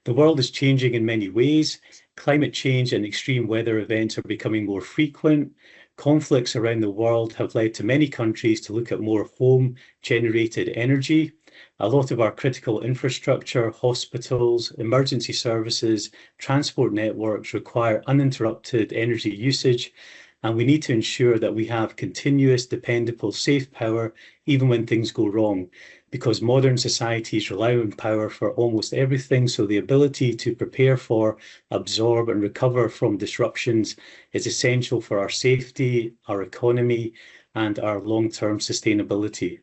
The world is changing in many ways. Climate change and extreme weather events are becoming more frequent. Conflicts around the world have led to many countries to look at more home-generated energy. A lot of our critical infrastructure, hospitals, emergency services, transport networks require uninterrupted energy usage, and we need to ensure that we have continuous, dependable, safe power even when things go wrong, because modern societies rely on power for almost everything. So the ability to prepare for, absorb, and recover from disruptions is essential for our safety, our economy, and our long-term sustainability.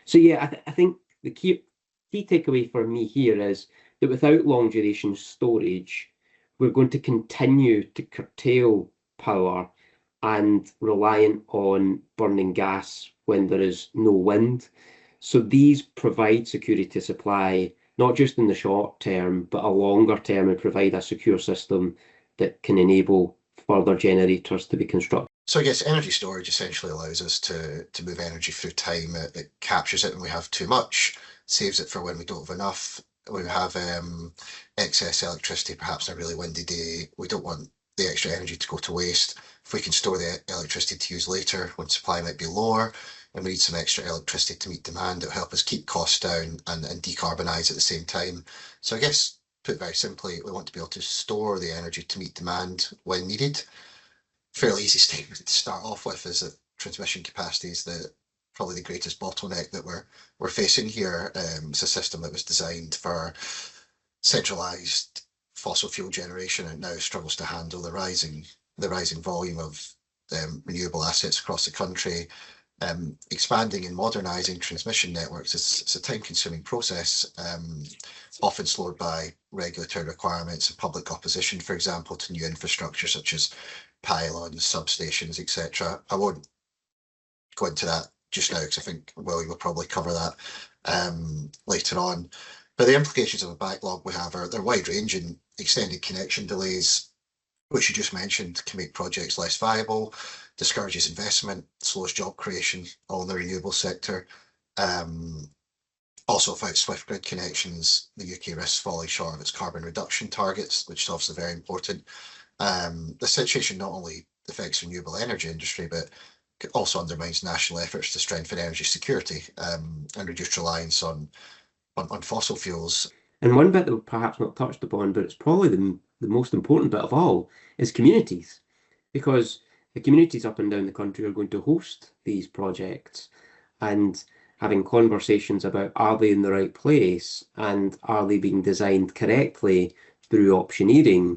So yeah, I think the key takeaway for me here is that without long duration storage, we're going to continue to curtail power and reliant on burning gas when there is no wind. So these provide security supply, not just in the short term, but a longer term, and provide a secure system that can enable further generators to be constructed. So I guess energy storage essentially allows us to move energy through time. It captures it when we have too much, saves it for when we don't have enough. We have excess electricity, perhaps on a really windy day. We don't want the extra energy to go to waste. If we can store the electricity to use later when supply might be lower and we need some extra electricity to meet demand, it'll help us keep costs down and decarbonise at the same time. So I guess, put very simply, we want to be able to store the energy to meet demand when needed. Fairly easy statement to start off with is that transmission capacity is probably the greatest bottleneck that we're facing here. It's a system that was designed for centralised fossil fuel generation and now struggles to handle the rising volume of renewable assets across the country. Expanding and modernising transmission networks is a time-consuming process, often slowed by regulatory requirements and public opposition, for example, to new infrastructure such as pylons, substations, etc. I won't go into that just now because I think Willie will probably cover that later on. But the implications of the backlog we have they're wide-ranging. Extended connection delays, which you just mentioned, can make projects less viable, discourages investment, slows job creation, all in the renewable sector. Also, without swift grid connections, the UK risks falling short of its carbon reduction targets, which is obviously very important. The situation not only affects the renewable energy industry, but also undermines national efforts to strengthen energy security and reduce reliance on fossil fuels. And one bit that we've perhaps not touched upon, but it's probably the most important bit of all, is communities. Because the communities up and down the country are going to host these projects, and having conversations about are they in the right place and are they being designed correctly through optioneering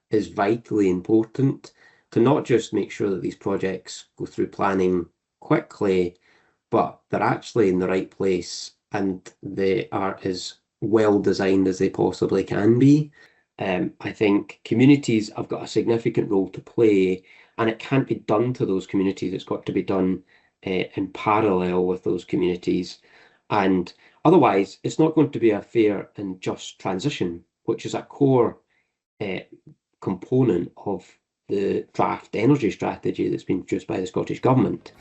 is vitally important to not just make sure that these projects go through planning quickly, but they're actually in the right place and they are as well designed as they possibly can be. I think communities have got a significant role to play, and it can't be done to those communities. It's got to be done in parallel with those communities. And otherwise, it's not going to be a fair and just transition, which is a core component of the draft energy strategy that's been produced by the Scottish Government.